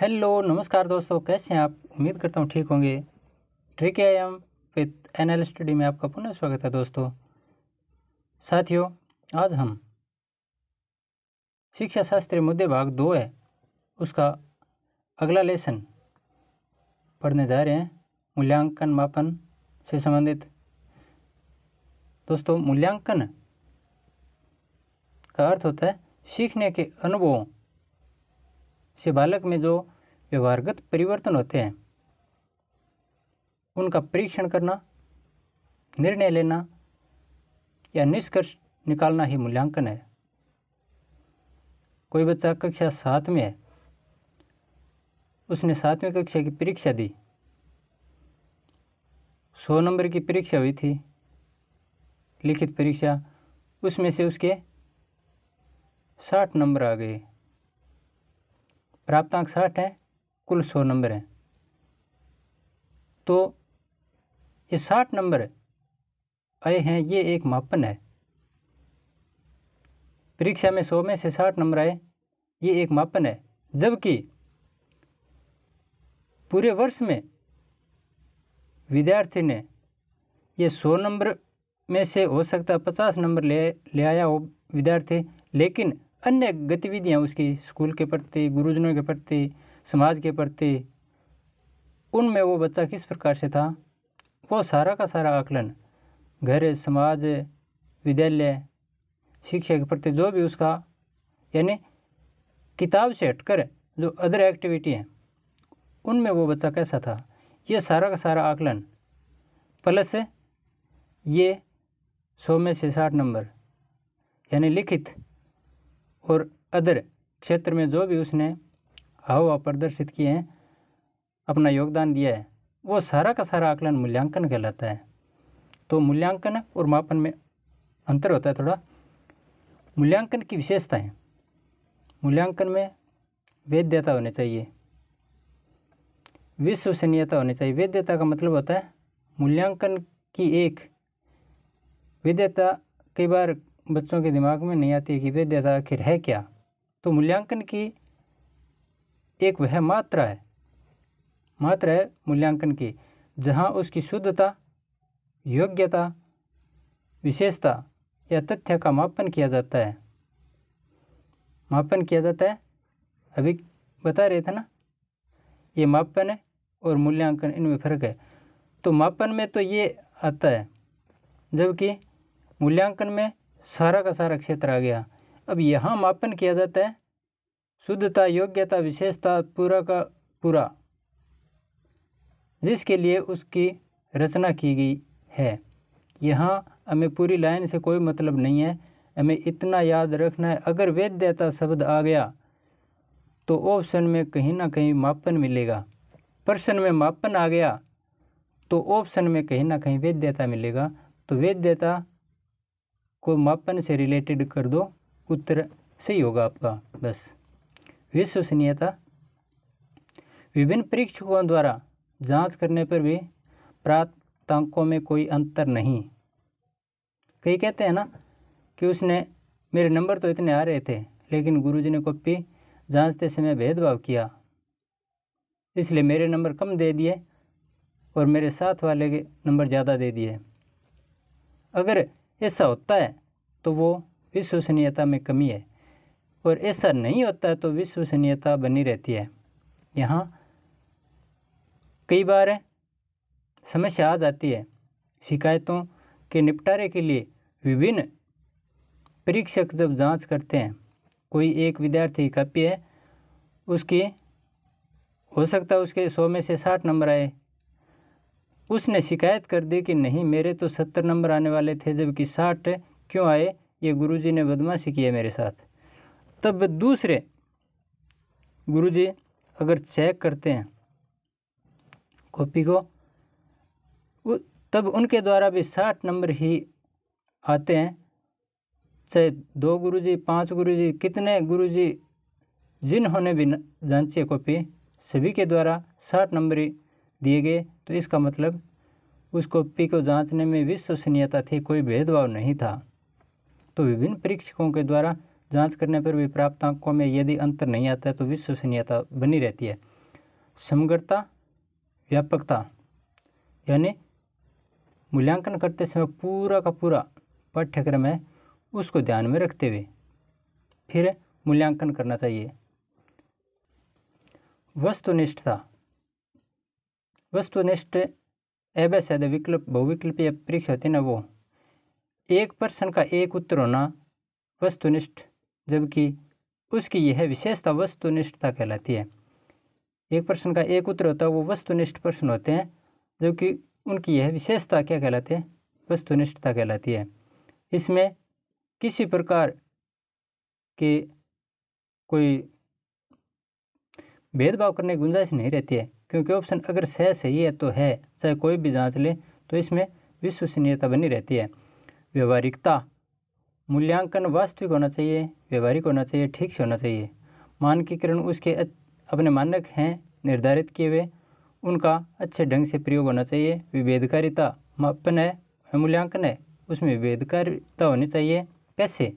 Hello नमस्कार दोस्तों, कैसे हैं आप। उम्मीद करता हूँ ठीक होंगे। Tricky I am with NL study में आपका पुनः स्वागत है दोस्तों। साथियों, आज हम शिक्षा शास्त्रीय मुद्दे भाग 2 है, उसका अगला लेसन पढ़ने जा रहे हैं, मूल्यांकन मापन से संबंधित। दोस्तों, मूल्यांकन का अर्थ होता है सीखने के अनुभवों से बालक में जो व्यवहारगत परिवर्तन होते हैं उनका परीक्षण करना, निर्णय लेना या निष्कर्ष निकालना ही मूल्यांकन है। कोई बच्चा कक्षा 7 में है, उसने 7वीं कक्षा की परीक्षा दी, 100 नंबर की परीक्षा हुई थी, लिखित परीक्षा। उसमें से उसके 60 नंबर आ गए। प्राप्तांक 60 है, कुल 100 नंबर हैं। तो ये 60 नंबर आए हैं, ये एक मापन है। परीक्षा में 100 में से 60 नंबर आए, ये एक मापन है। जबकि पूरे वर्ष में विद्यार्थी ने ये 100 नंबर में से हो सकता है 50 नंबर ले आया हो विद्यार्थी, लेकिन अन्य गतिविधियां उसकी स्कूल के प्रति, गुरुजनों के प्रति, समाज के प्रति, उनमें वो बच्चा किस प्रकार से था, वो सारा का सारा आकलन घर, समाज, विद्यालय, शिक्षा के प्रति जो भी उसका, यानी किताब से हटकर जो अदर एक्टिविटी हैं उनमें वो बच्चा कैसा था, ये सारा का सारा आकलन प्लस ये 100 में से 60 नंबर, यानी लिखित और अदर क्षेत्र में जो भी उसने हाव प्रदर्शित किए हैं, अपना योगदान दिया है, वो सारा का सारा आकलन मूल्यांकन कहलाता है। तो मूल्यांकन और मापन में अंतर होता है थोड़ा। मूल्यांकन की विशेषताएं, मूल्यांकन में वैधता होनी चाहिए, विश्वसनीयता होनी चाहिए। वैधता का मतलब होता है मूल्यांकन की एक वैधता। कई बार बच्चों के दिमाग में नहीं आती है कि वैधता आखिर है क्या। तो मूल्यांकन की एक वह मात्रा है मूल्यांकन की, जहां उसकी शुद्धता, योग्यता, विशेषता या तथ्य का मापन किया जाता है। अभी बता रहे थे ना, ये मापन और मूल्यांकन, इनमें फर्क है। तो मापन में तो ये आता है, जबकि मूल्यांकन में सारा का सारा क्षेत्र आ गया। अब यहाँ मापन किया जाता है शुद्धता, योग्यता, विशेषता, पूरा का पूरा, जिसके लिए उसकी रचना की गई है। यहाँ हमें पूरी लाइन से कोई मतलब नहीं है, हमें इतना याद रखना है, अगर वैधता शब्द आ गया तो ऑप्शन में कहीं ना कहीं मापन मिलेगा। प्रश्न में मापन आ गया तो ऑप्शन में कहीं ना कहीं वैधता मिलेगा। तो वैधता को मापन से रिलेटेड कर दो, उत्तर सही होगा आपका। बस। विश्वसनीयता, विभिन्न परीक्षकों द्वारा जांच करने पर भी प्राप्तांकों में कोई अंतर नहीं। कई कहते हैं ना कि उसने, मेरे नंबर तो इतने आ रहे थे लेकिन गुरुजी ने कॉपी जांचते समय भेदभाव किया, इसलिए मेरे नंबर कम दे दिए और मेरे साथ वाले के नंबर ज़्यादा दे दिए। अगर ऐसा होता है तो वो विश्वसनीयता में कमी है, और ऐसा नहीं होता है तो विश्वसनीयता बनी रहती है। यहाँ कई बार समस्या आ जाती है। शिकायतों के निपटारे के लिए विभिन्न परीक्षक जब जांच करते हैं, कोई एक विद्यार्थी कॉपी है, उसकी हो सकता है उसके 100 में से 60 नंबर आए, उसने शिकायत कर दी कि नहीं, मेरे तो 70 नंबर आने वाले थे जबकि 60 क्यों आए, ये गुरुजी ने बदमाशी की है मेरे साथ। तब दूसरे गुरुजी अगर चेक करते हैं कॉपी को, तब उनके द्वारा भी 60 नंबर ही आते हैं। चाहे 2 गुरुजी, 5 गुरुजी, कितने गुरुजी जिन्होंने भी जांची कॉपी, सभी के द्वारा 60 नंबर ही दिए गए। तो इसका मतलब उस कॉपी को जांचने में विश्वसनीयता थी, कोई भेदभाव नहीं था। तो विभिन्न परीक्षकों के द्वारा जांच करने पर भी प्राप्तांकों में यदि अंतर नहीं आता है तो विश्वसनीयता बनी रहती है। समग्रता, व्यापकता, यानी मूल्यांकन करते समय पूरा का पूरा पाठ्यक्रम है उसको ध्यान में रखते हुए फिर मूल्यांकन करना चाहिए। वस्तुनिष्ठता, वस्तुनिष्ठ अवैध विकल्प बहुविकल्पीय परीक्षा होती है ना, वो एक प्रश्न का एक उत्तर होना वस्तुनिष्ठ, जबकि उसकी यह विशेषता वस्तुनिष्ठता कहलाती है। एक प्रश्न का एक उत्तर होता है वो वस्तुनिष्ठ प्रश्न होते हैं, जबकि उनकी यह विशेषता क्या कहलाती है? वस्तुनिष्ठता कहलाती है। इसमें किसी प्रकार के कोई भेदभाव करने की गुंजाइश नहीं रहती है, क्योंकि ऑप्शन अगर सही है तो है, चाहे कोई भी जांच ले, तो इसमें विश्वसनीयता बनी रहती है। व्यवहारिकता, मूल्यांकन वास्तविक होना चाहिए, व्यवहारिक होना चाहिए, ठीक से होना चाहिए। मानकीकरण उसके अपने मानक हैं निर्धारित किए हुए, उनका अच्छे ढंग से प्रयोग होना चाहिए। विभेदकारिता, मापन है, मूल्यांकन है, उसमें विभेदकारिता होनी चाहिए। कैसे?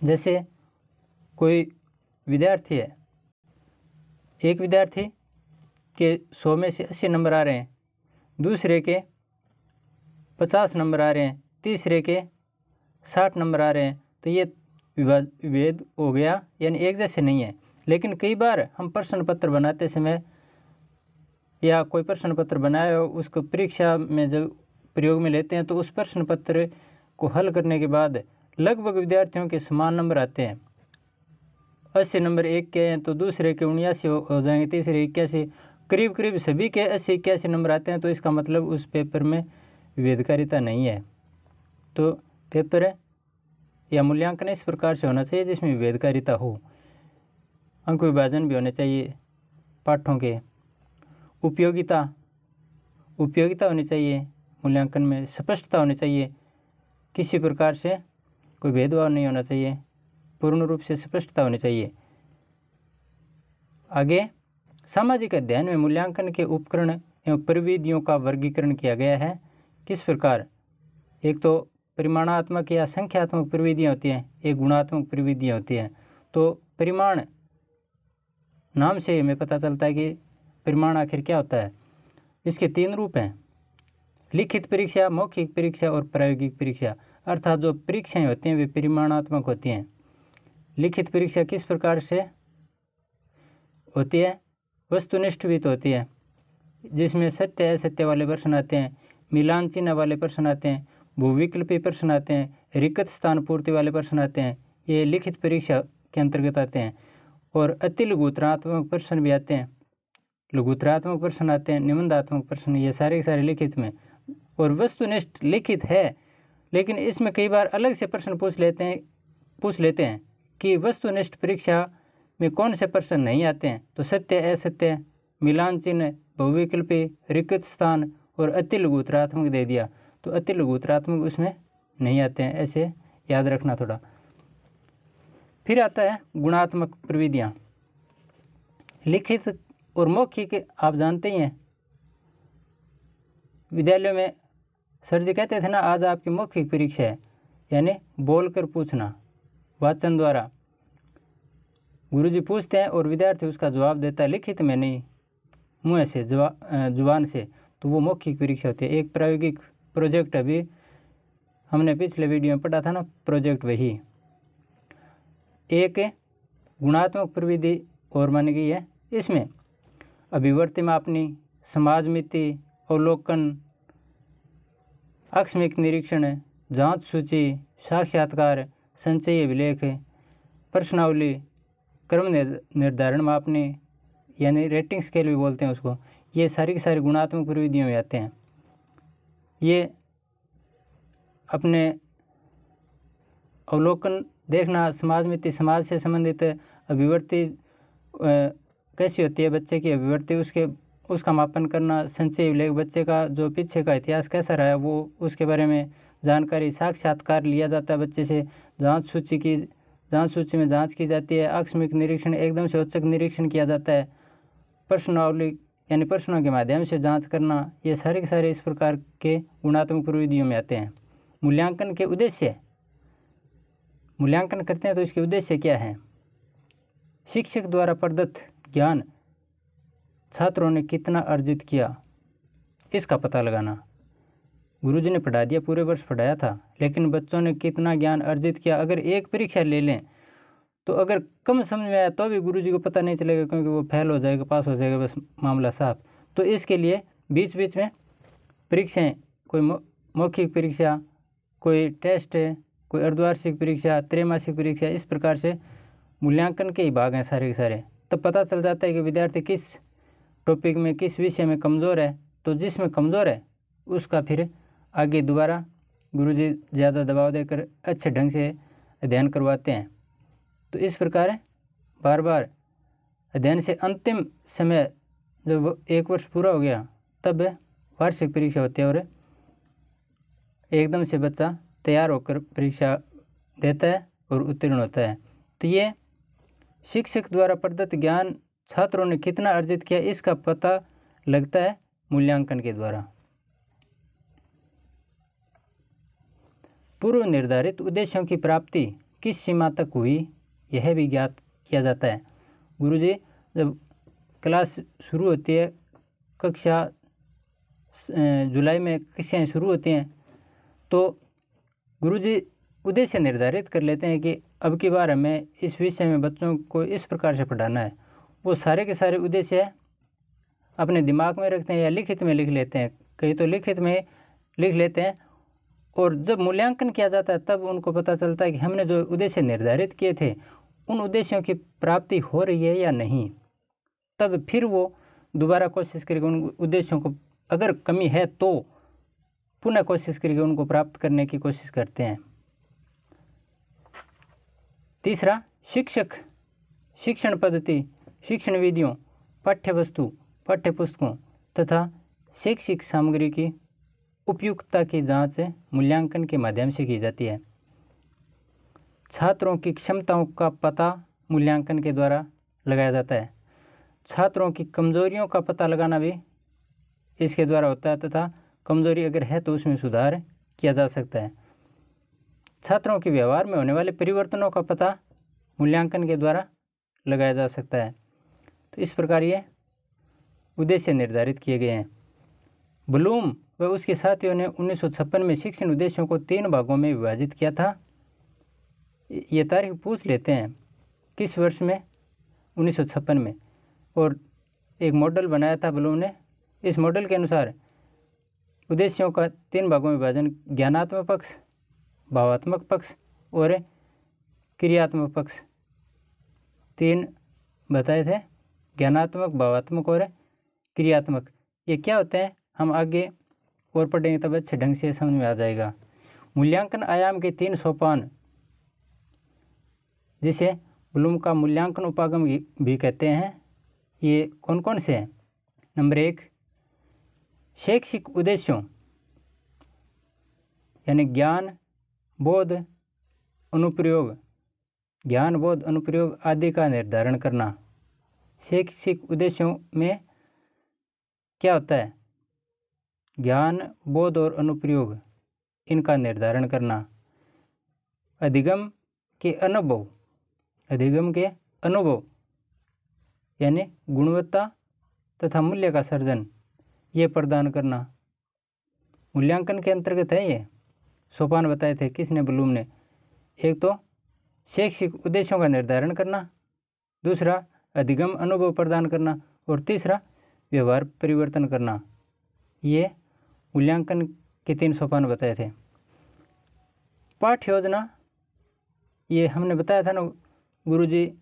जैसे कोई विद्यार्थी है, एक विद्यार्थी के 100 में से 80 नंबर आ रहे हैं, दूसरे के 50 नंबर आ रहे हैं, तीसरे के 60 नंबर आ रहे हैं, तो ये विभेद हो गया, यानी एक जैसे नहीं है। लेकिन कई बार हम प्रश्न पत्र बनाते समय या कोई प्रश्न पत्र बनाया हो उसको परीक्षा में जब प्रयोग में लेते हैं तो उस प्रश्न पत्र को हल करने के बाद लगभग विद्यार्थियों के समान नंबर आते हैं। 80 नंबर एक के हैं तो दूसरे के 79 हो जाएंगे, तीसरे 81, करीब करीब सभी के 80-81 नंबर आते हैं, तो इसका मतलब उस पेपर में विभेदकारिता नहीं है। तो पेपर या मूल्यांकन इस प्रकार से होना चाहिए जिसमें विभेदकारिता हो। अंक विभाजन भी होने चाहिए पाठों के। उपयोगिता होनी चाहिए मूल्यांकन में। स्पष्टता होनी चाहिए, किसी प्रकार से कोई भेदभाव नहीं होना चाहिए, पूर्ण रूप से स्पष्टता होनी चाहिए। आगे सामाजिक अध्ययन में मूल्यांकन के उपकरण एवं प्रविधियों का वर्गीकरण किया गया है। किस प्रकार? एक तो परिमाणात्मक या संख्यात्मक प्रविधियाँ होती हैं, एक गुणात्मक प्रविधियाँ होती हैं। तो परिमाण नाम से हमें पता चलता है कि परिमाण आखिर क्या होता है। इसके 3 रूप हैं: लिखित परीक्षा, मौखिक परीक्षा और प्रायोगिक परीक्षा। अर्थात जो परीक्षाएं होती हैं वे परिमाणात्मक होती हैं। लिखित परीक्षा किस प्रकार से होती है? वस्तुनिष्ठ भी तो होती है, जिसमें सत्य असत्य वाले प्रश्न आते हैं, मिलान चिन्ह वाले प्रश्न आते हैं, बहुविकल्पी प्रश्न आते हैं, रिक्त स्थान पूर्ति वाले प्रश्न आते हैं। ये लिखित परीक्षा के अंतर्गत आते हैं। और अति लघुत्तरात्मक प्रश्न भी आते हैं, लघुत्तरात्मक प्रश्न आते हैं, निबंधात्मक प्रश्न, ये सारे के सारे लिखित में। और वस्तुनिष्ठ लिखित है, लेकिन इसमें कई बार अलग से प्रश्न पूछ लेते हैं कि वस्तुनिष्ठ परीक्षा में कौन से प्रश्न नहीं आते हैं। तो सत्य असत्य, मिलान चिन्ह, बहुविकल्पी, रिक्त स्थान और अति लघुत्तरात्मक दे दिया, तो अति लघुत्तरात्मक उसमें नहीं आते हैं, ऐसे याद रखना थोड़ा। फिर आता है गुणात्मक प्रविधियाँ। लिखित और मौखिक आप जानते ही हैं, विद्यालयों में सर जी कहते थे ना, आज आपकी मौखिक परीक्षा है, यानी बोलकर पूछना, वाचन द्वारा गुरुजी पूछते हैं और विद्यार्थी उसका जवाब देता है, लिखित में नहीं, मुँह से, जुबान से, तो वो मौखिक परीक्षा होती है। एक प्रायोगिक प्रोजेक्ट, अभी हमने पिछले वीडियो में पढ़ा था ना, प्रोजेक्ट वही। एक गुणात्मक प्रविधि और मानी गई है, इसमें अभिवर्ती मापनी, समाज मिति, अवलोकन, आकस्मिक निरीक्षण, जांच सूची, साक्षात्कार, संचयी अभिलेख, प्रश्नावली, क्रम निर्धारण मापनी, यानी रेटिंग स्केल भी बोलते हैं उसको, ये सारी की सारी गुणात्मक प्रविधियों में आते हैं। ये अपने अवलोकन देखना, समाज मिति, समाज से संबंधित अभिवर्ती कैसी होती है बच्चे की अभिवर्ती, उसका मापन करना, संचय अभिलेख, बच्चे का जो पीछे का इतिहास कैसा रहा है वो उसके बारे में जानकारी, साक्षात्कार लिया जाता है बच्चे से, जांच सूची में जांच की जाती है, आकस्मिक निरीक्षण, एकदम से औचक निरीक्षण किया जाता है, प्रश्नावली यानी प्रश्नों के माध्यम से जांच करना, ये सारे के सारे इस प्रकार के गुणात्मक प्रविधियों में आते हैं। मूल्यांकन के उद्देश्य, मूल्यांकन करते हैं तो इसके उद्देश्य क्या है? शिक्षक द्वारा प्रदत्त ज्ञान छात्रों ने कितना अर्जित किया, इसका पता लगाना। गुरुजी ने पढ़ा दिया, पूरे वर्ष पढ़ाया था, लेकिन बच्चों ने कितना ज्ञान अर्जित किया। अगर एक परीक्षा ले लें तो अगर कम समझ में आया तो भी गुरुजी को पता नहीं चलेगा, क्योंकि वो फेल हो जाएगा, पास हो जाएगा, बस मामला साफ। तो इसके लिए बीच बीच में परीक्षाएं, कोई मौखिक परीक्षा, कोई टेस्ट है, कोई अर्धवार्षिक परीक्षा, त्रैमासिक परीक्षा, इस प्रकार से मूल्यांकन के ही भाग हैं सारे के सारे। तब पता चल जाता है कि विद्यार्थी किस टॉपिक में, किस विषय में कमज़ोर है। तो जिसमें कमज़ोर है उसका फिर आगे दोबारा गुरुजी ज़्यादा दबाव देकर अच्छे ढंग से अध्ययन करवाते हैं। तो इस प्रकार बार बार अध्ययन से अंतिम समय जब एक वर्ष पूरा हो गया तब वार्षिक परीक्षा होती है और एकदम से बच्चा तैयार होकर परीक्षा देता है और उत्तीर्ण होता है। तो ये शिक्षक द्वारा प्रदत्त ज्ञान छात्रों ने कितना अर्जित किया, इसका पता लगता है मूल्यांकन के द्वारा। पूर्व निर्धारित उद्देश्यों की प्राप्ति किस सीमा तक हुई, यह भी ज्ञात किया जाता है। गुरुजी जब क्लास शुरू होती है, कक्षा जुलाई में कक्षाएं शुरू होती हैं, तो गुरुजी उद्देश्य निर्धारित कर लेते हैं कि अब की बार हमें इस विषय में बच्चों को इस प्रकार से पढ़ाना है। वो सारे के सारे उद्देश्य अपने दिमाग में रखते हैं या लिखित में लिख लेते हैं, कई तो लिखित में लिख लेते हैं, और जब मूल्यांकन किया जाता है तब उनको पता चलता है कि हमने जो उद्देश्य निर्धारित किए थे उन उद्देश्यों की प्राप्ति हो रही है या नहीं। तब फिर वो दोबारा कोशिश करके उन उद्देश्यों को, अगर कमी है तो पुनः कोशिश करके उनको प्राप्त करने की कोशिश करते हैं। तीसरा, शिक्षक शिक्षण पद्धति, शिक्षण विधियों, पाठ्यवस्तु, पाठ्यपुस्तकों तथा शैक्षिक सामग्री की उपयुक्तता की जांच मूल्यांकन के माध्यम से की जाती है। छात्रों की क्षमताओं का पता मूल्यांकन के द्वारा लगाया जाता है। छात्रों की कमजोरियों का पता लगाना भी इसके द्वारा होता है तथा कमजोरी अगर है तो उसमें सुधार किया जा सकता है। छात्रों के व्यवहार में होने वाले परिवर्तनों का पता मूल्यांकन के द्वारा लगाया जा सकता है। तो इस प्रकार ये उद्देश्य निर्धारित किए गए हैं। ब्लूम व उसके साथियों ने 1956 में शिक्षण उद्देश्यों को 3 भागों में विभाजित किया था। ये तारीख पूछ लेते हैं किस वर्ष में, 1956 में, और एक मॉडल बनाया था ब्लूम ने। इस मॉडल के अनुसार उद्देश्यों का 3 भागों में विभाजन ज्ञानात्मक पक्ष, भावात्मक पक्ष और क्रियात्मक पक्ष 3 बताए थे, ज्ञानात्मक, भावात्मक और क्रियात्मक। ये क्या होते हैं हम आगे और पढ़ेंगे तब अच्छे ढंग से समझ में आ जाएगा। मूल्यांकन आयाम के 3 सोपान, जिसे ब्लूम का मूल्यांकन उपागम भी कहते हैं, ये कौन कौन से हैं? नंबर 1, शैक्षिक उद्देश्यों यानी ज्ञान, बोध, अनुप्रयोग, ज्ञान, बोध, अनुप्रयोग आदि का निर्धारण करना। शैक्षिक उद्देश्यों में क्या होता है? ज्ञान, बोध और अनुप्रयोग, इनका निर्धारण करना। अधिगम के अनुभव, अधिगम के अनुभव यानी गुणवत्ता तथा मूल्य का सर्जन, ये प्रदान करना मूल्यांकन के अंतर्गत है। ये सोपान बताए थे किसने? ब्लूम ने। एक तो शैक्षिक उद्देश्यों का निर्धारण करना, दूसरा अधिगम अनुभव प्रदान करना और तीसरा व्यवहार परिवर्तन करना। ये मूल्यांकन के 3 सोपान बताए थे। पाठ्य योजना, ये हमने बताया था ना, गुरुजी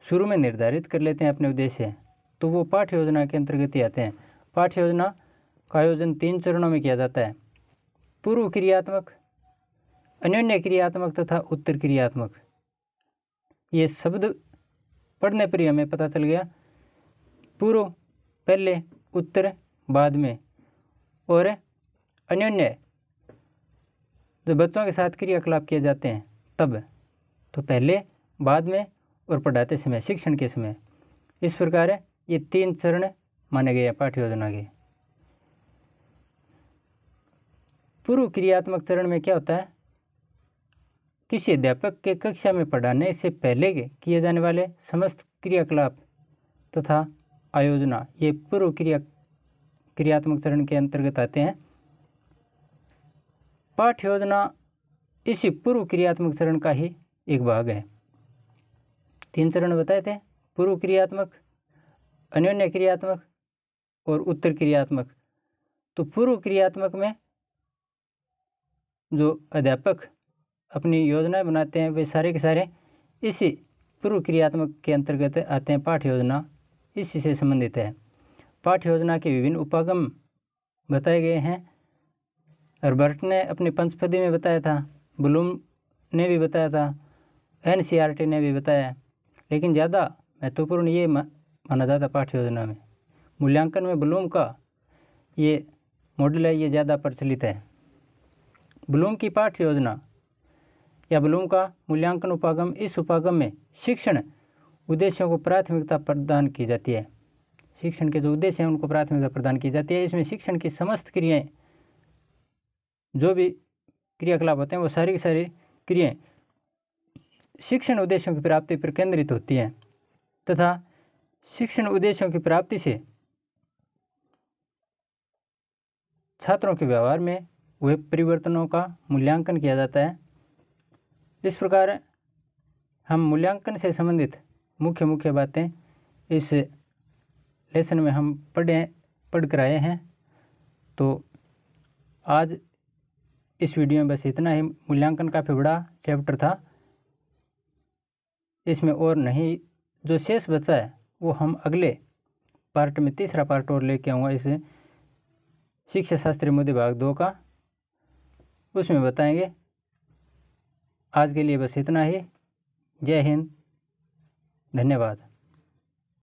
शुरू में निर्धारित कर लेते हैं अपने उद्देश्य, तो वो पाठ्य योजना के अंतर्गत ही आते हैं। पाठ्य योजना का आयोजन 3 चरणों में किया जाता है। पूर्व क्रियात्मक, अन्योन्य क्रियात्मक तथा उत्तर क्रियात्मक। ये शब्द पढ़ने पर ही हमें पता चल गया। पूर्व पहले, उत्तर बाद में, और अन्योन्य जो बच्चों के साथ क्रियाकलाप किए जाते हैं तब, तो पहले, बाद में और पढ़ाते समय, शिक्षण के समय। इस प्रकार ये 3 चरण माने गए हैं पाठ्य योजना के। पूर्व क्रियात्मक चरण में क्या होता है? किसी अध्यापक के कक्षा में पढ़ाने से पहले किए जाने वाले समस्त क्रियाकलाप तथा आयोजना, ये पूर्व क्रियात्मक चरण के अंतर्गत आते हैं। पाठ योजना इसी पूर्व क्रियात्मक चरण का ही एक भाग है। 3 चरण बताए थे, पूर्व क्रियात्मक, अन्योन्य क्रियात्मक और उत्तर क्रियात्मक। तो पूर्व क्रियात्मक में जो अध्यापक अपनी योजनाएं बनाते हैं वे सारे के सारे इसी पूर्व क्रियात्मक के अंतर्गत आते हैं। पाठ योजना इसी से संबंधित है। पाठ योजना के विभिन्न उपागम बताए गए हैं। हर्बर्ट ने अपनी पंचपदी में बताया था, ब्लूम ने भी बताया था, NCERT ने भी बताया। लेकिन ज़्यादा महत्वपूर्ण ये माना जाता पाठ योजना में। मूल्यांकन में ब्लूम का ये मॉडल है, ये ज़्यादा प्रचलित है। ब्लूम की पाठ योजना या ब्लूम का मूल्यांकन उपागम, इस उपागम में शिक्षण उद्देश्यों को प्राथमिकता प्रदान की जाती है। शिक्षण के जो उद्देश्य हैं उनको प्राथमिकता प्रदान की जाती है। इसमें शिक्षण की समस्त क्रियाएं, जो भी क्रियाकलाप होते हैं वो सारी की सारी क्रियाएं शिक्षण उद्देश्यों की प्राप्ति पर केंद्रित होती हैं तथा शिक्षण उद्देश्यों की प्राप्ति से छात्रों के व्यवहार में हुए परिवर्तनों का मूल्यांकन किया जाता है। इस प्रकार हम मूल्यांकन से संबंधित मुख्य बातें इस लेसन में हम पढ़ कर आए हैं। तो आज इस वीडियो में बस इतना ही। मूल्यांकन काफ़ी बड़ा चैप्टर था, इसमें और नहीं, जो शेष बचा है वो हम अगले पार्ट में, तीसरा पार्ट और लेके आऊँगा इस शिक्षा शास्त्री मुद्दे भाग 2 का, उसमें बताएंगे। आज के लिए बस इतना ही। जय हिंद, धन्यवाद।